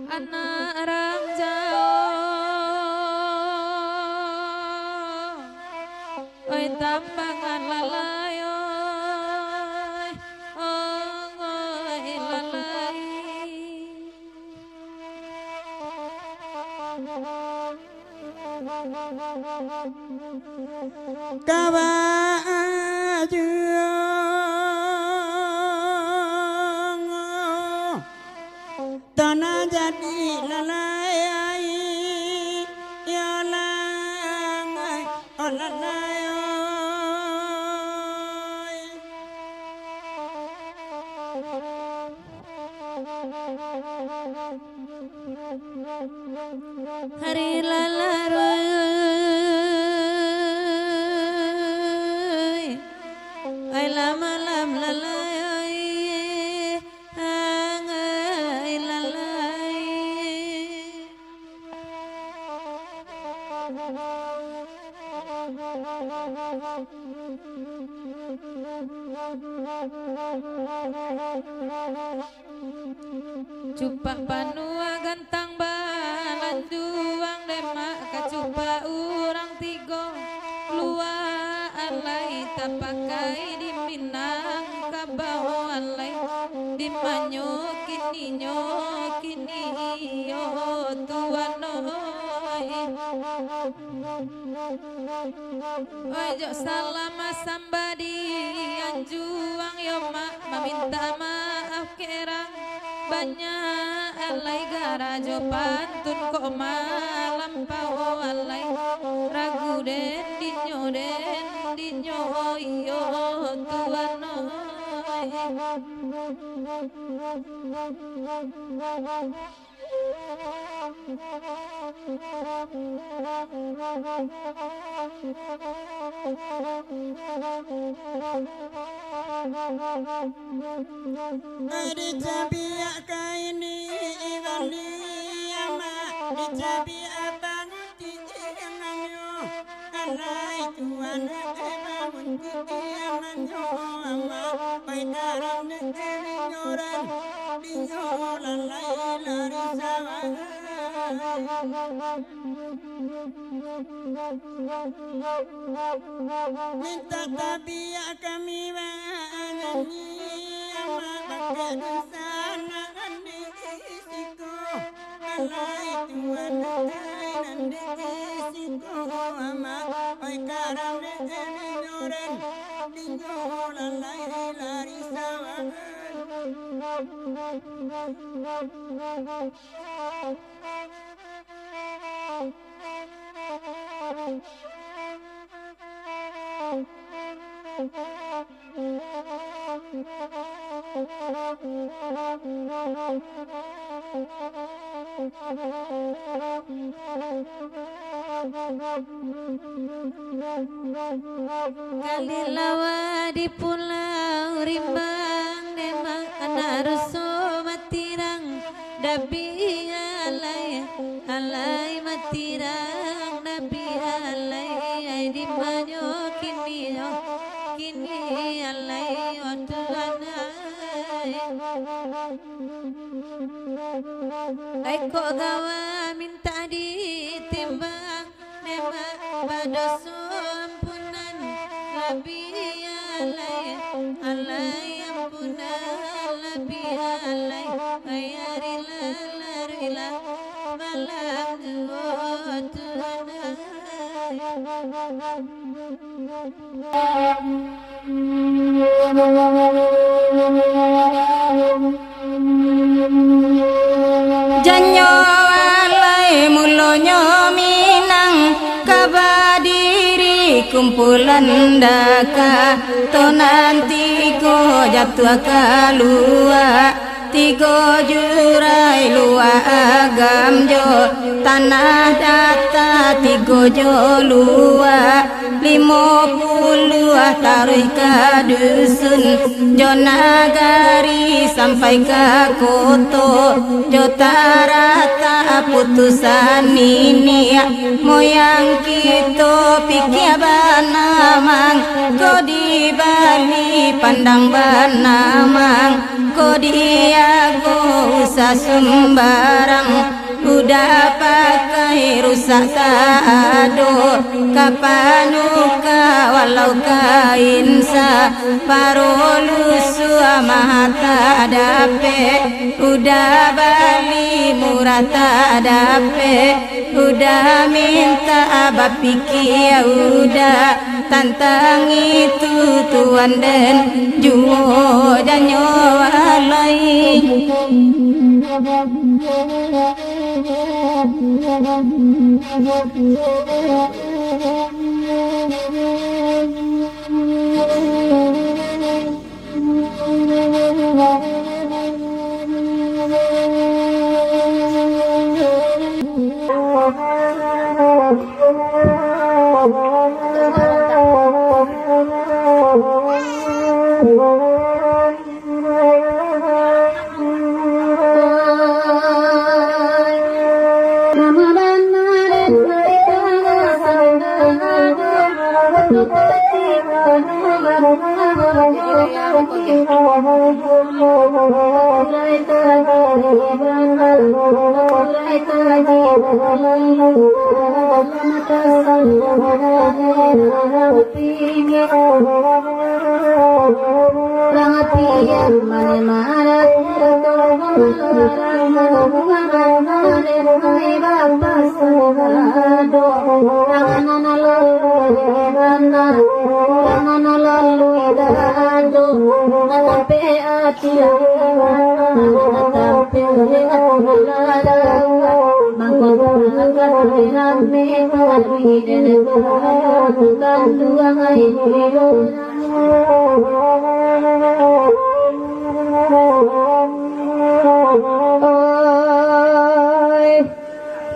Anak orang jauh, oi tambangan lalai, oi lalai. Kabajung tanah jadi lalai ya lalai oh lalai Hari lalaroi, ai lama lam lalai, hangai lalai. Cupak panua gantang balan juang demak kacupa urang tigo lua alai tak pakai di Minang kabau alai di manyo kini yo tuanoi ojo salama sambadi anjuang yo mak meminta maaf kerang banyak alai garajo pantun kok malam pau alai ragu den dinyo iyo tuanoi Adi cabia kaini ibali ama di cabia banguti anganyo alai tuan banguti anganyo ama painaran nyoran dinyoran lai lari sawa minta tabia kami banganyi ama bakal sana andi siku alai tuan andi siku ama oi karam dinyoran dinyoran lai lari sawa Kalilawa di pulau Rimbang Demak anak ruso matirang dabi alai matirang dabi alai di manyo kini alai otuanai ai kok gawa minta ditimbang Demak badoso ampunan labi alai ampunan labi alai ayari larila malam janyo alai mulonyo Minang kabadiri kumpulan daka to nanti ko jatuh kalua tigo jurai lua agam jo tanah data tigo jo lua 50 taruh ke dusun Jonagari sampai ke Koto Jotarata putusan ini moyang kita pikir banamang ko di Bali pandang banamang ko dia go usah sembarang udah pakai rusak tado kapanuka walau kainsa parolusu mata dape udah Bali murah tak dape udah minta bapiki ya udah tantang itu tuan dan juo janyo alai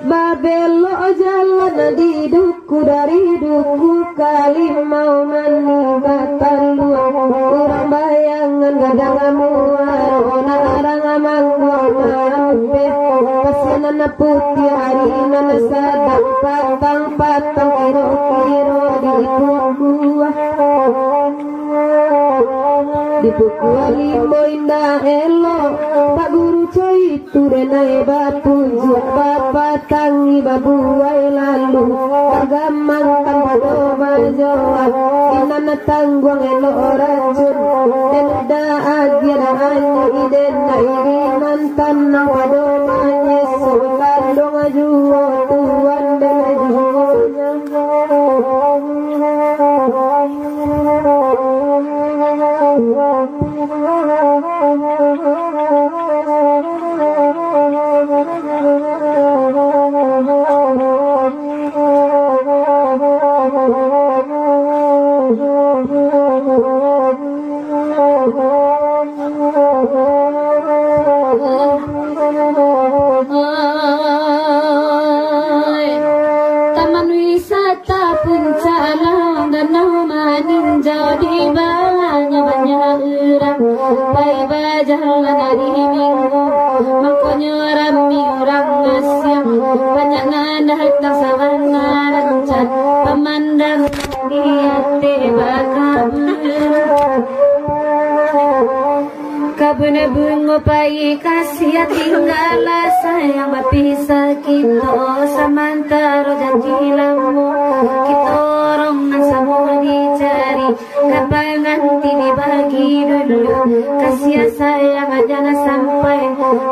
Babelo jalan di duku dari duku kali mau meninggalkan dua orang bayangan gadang amuar orang amanggo pesanan putih hari nan sadang patang kiro di buah di buku limo indah elo Pak Guru coy itu denai batu bapak tangi babuai lalu agamang tanpa doa jawa inana tangguang elo racun dan ada agen hanya iden irinan tanang wadomanya sultan dong ajuo tuan dan Taman wisata Puncak Danau meninjau di banyak orang bayi berjalan hari Minggu makanya rame orang nasiam banyak datang savana lancar pemandang di hati bakal kabun bungo pai kasih tinggal sayang berpisah kita samantara janji lamu kita orang semua dicari kapan nanti dibagi dulu kasih sayang jangan sampai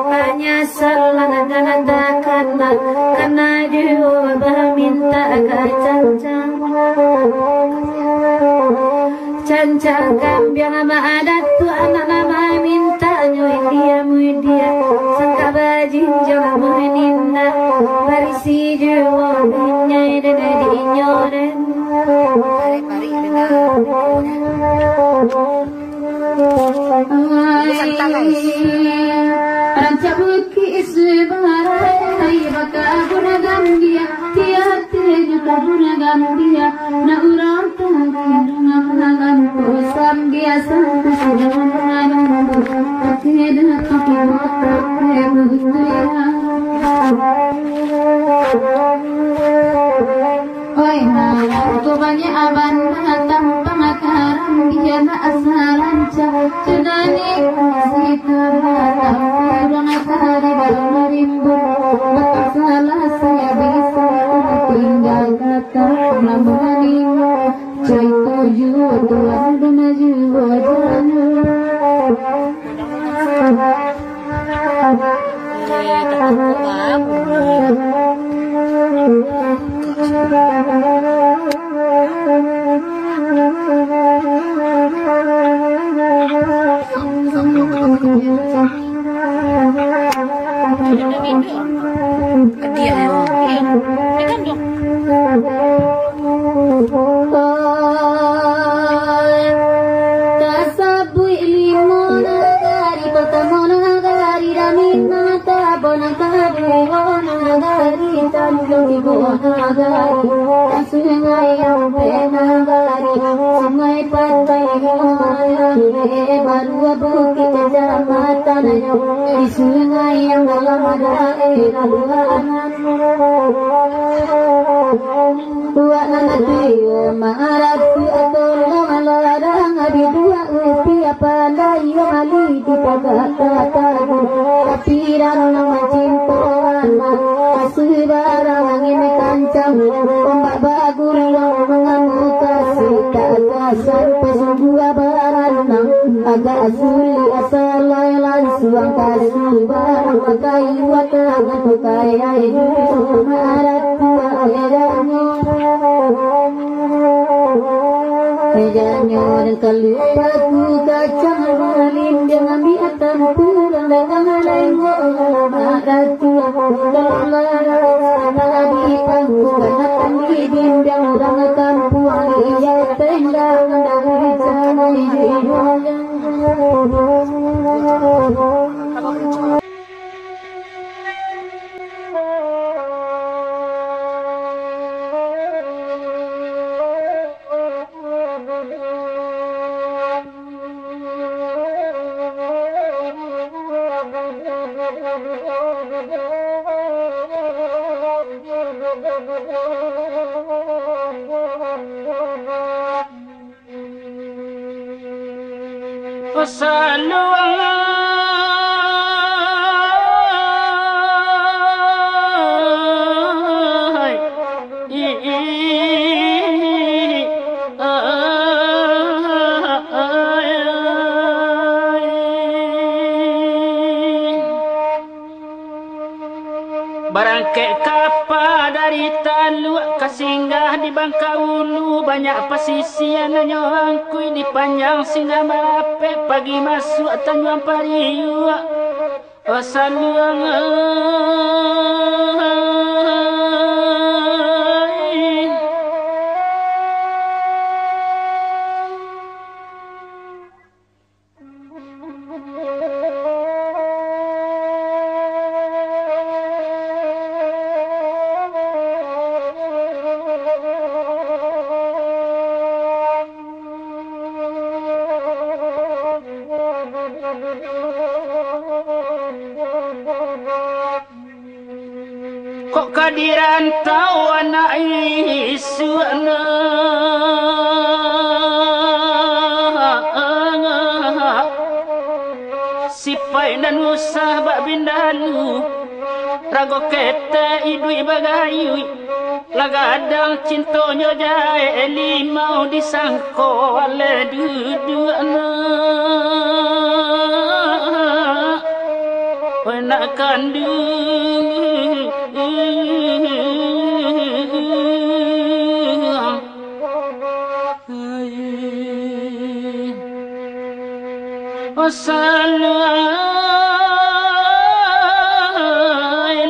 hanya salah dan karena dia minta agak cancang kambiang ama adat tu anak nama minta nyoi dia sangka bajin jangan meninda barisi jiwa nyai dan dinyoren pari rancabut ki isbarai baka guna gambia tiap juta guna gambia na urang Oi aku banyak aban tanpa makaram dia na asalan cenani sita kurang kari baru rimbun salah saya bisa tinggal kata lamunanimo coy tujuh tuan dan jiwa sungai yang penagari sungai pantai baru bukit kecamatan di sungai yang dalam ada laluan dua anak dia marah atau larang abi dua usia pandai mali di kata tapi rana cintaan sebarang angin kancang ombak bagur mengamuk kasih tak kasar pesungguh baranang agak sulit asal lain suang kasih barang kayu watangan kaya hidup marat tua Ejanyo dan kalupatu kacang malin dengan biatan pulang dengan lenggo marat tua di pangkuan di dindang orang kampung ia tendang dari sana Barangke kapa dari taluk kasinggah di Bangkaulu banyak pasisian nyongkui di panjang singa marape pagi masuk Tanjung Pariu saluang kok kadiran tau anak isuana sipai dan usah bak bindalu rago kete idui bagayui lagadang cintonyo jae limau disangko ale duduana nak kandung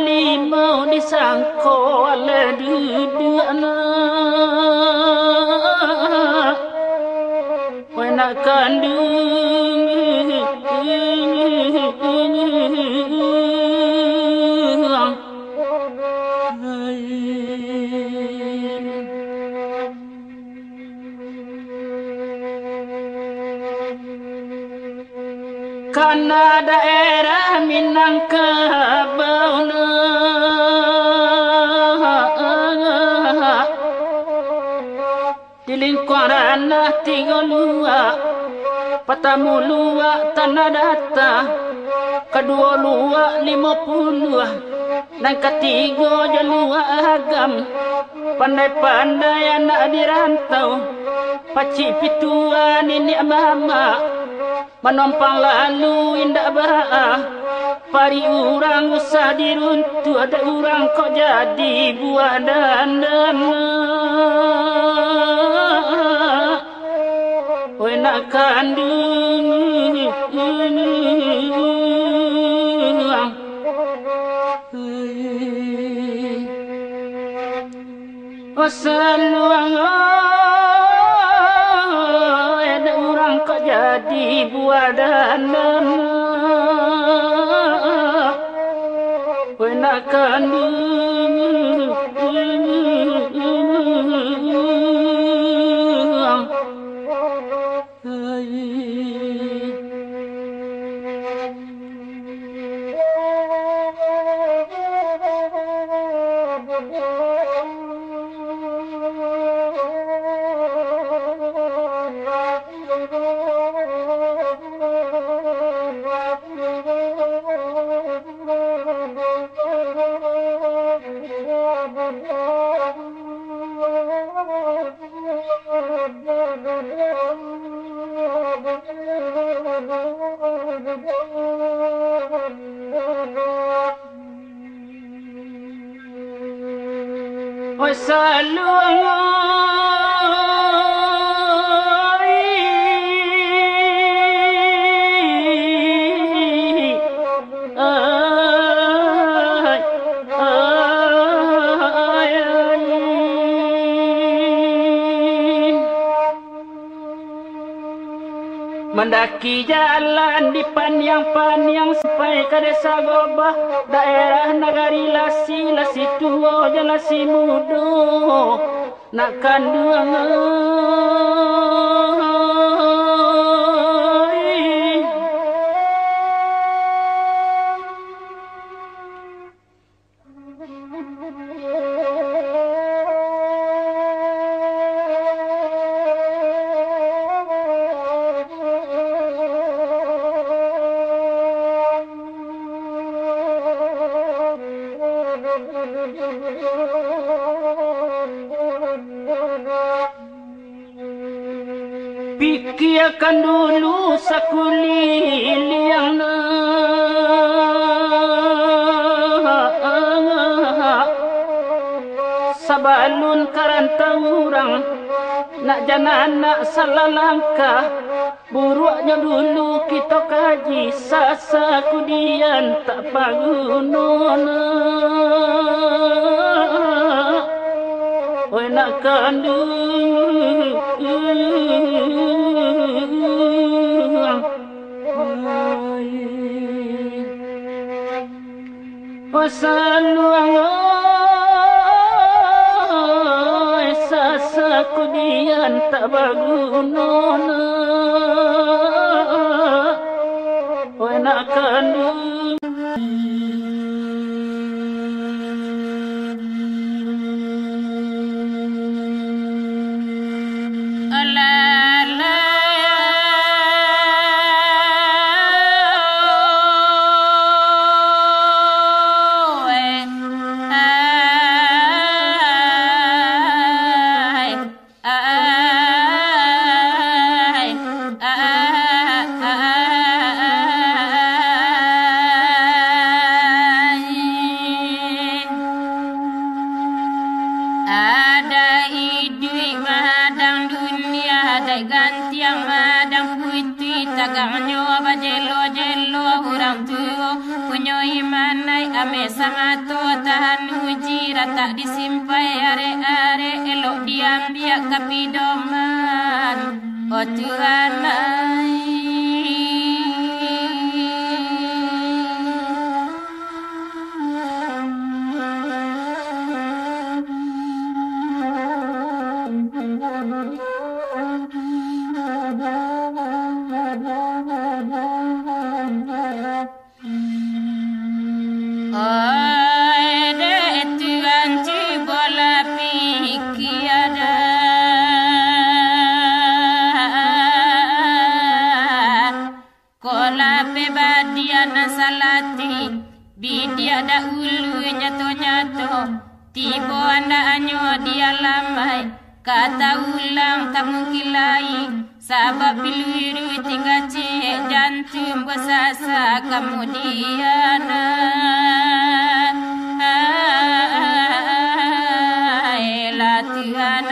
limau disangko ale duduana nak kandung kana daerah Minangkabau di lingkungan tiga lua patamu lua tanah data kedua lua 50 dan ketiga jalua agam pandai-pandai anak dirantau paci pituan ini mama menompang lalu indah ba'a pari urang usah diruntu ada urang kok jadi buah dandan oi nak kandung Wasaluang ada orang kok jadi buah danan nak kandung mendaki jalan di panyang-panyang sampai ke desa Gobah daerah Nagari Lasi Lasi tua Lasi muda nak kandung pikirkan dulu sakuliliang sabalun karantau urang nak jana anak salah langkah buruknya dulu kita kaji sasa kudian tak pagunona oi nak kandung wasaluang sasa kudian tak bagunona oi nak kandung tak disimpai are-are elok diam biak kapidoman oh Tuhan dia ada ulu nyato-nyato tibo anda anyo dia lamai kata ulang tak mungkin lain sabab piluiru tinggal cek jantung bersasa kemudian latihan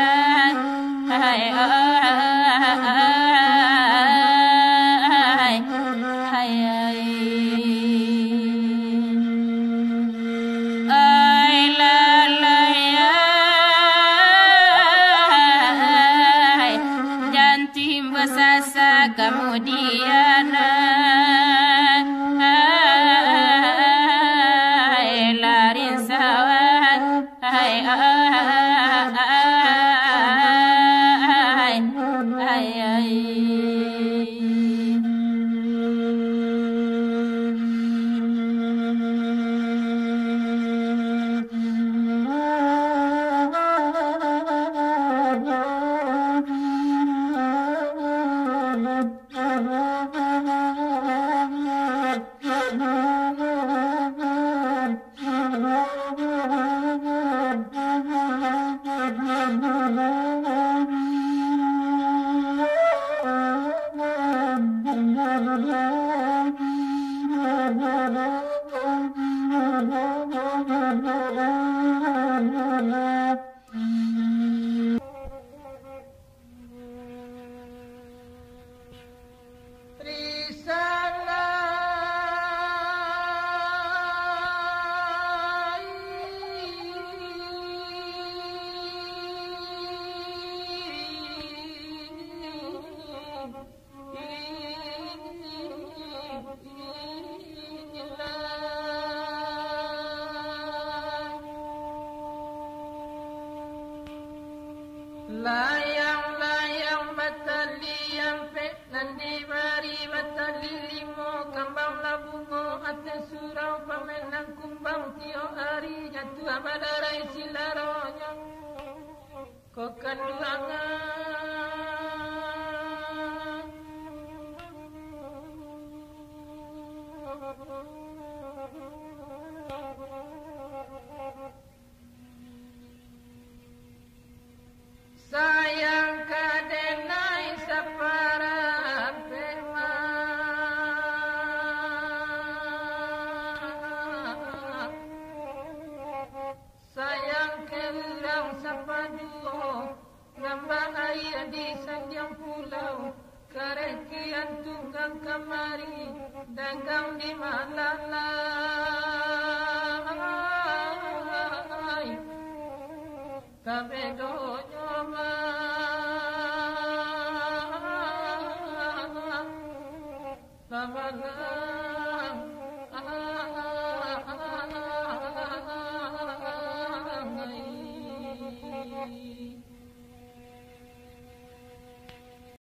kemudian larin sawan Layang-layang batali yang pek nandi bari batali limo kambang labungo ate surau pamenang kumbang tio hari jatuh abadarai silaronya kokanduangan sayang kadenai sapara pema sayang kelang sapaduo ngambang air di sanjang pulau karekian tunggang kamari dagang di malalai tabedo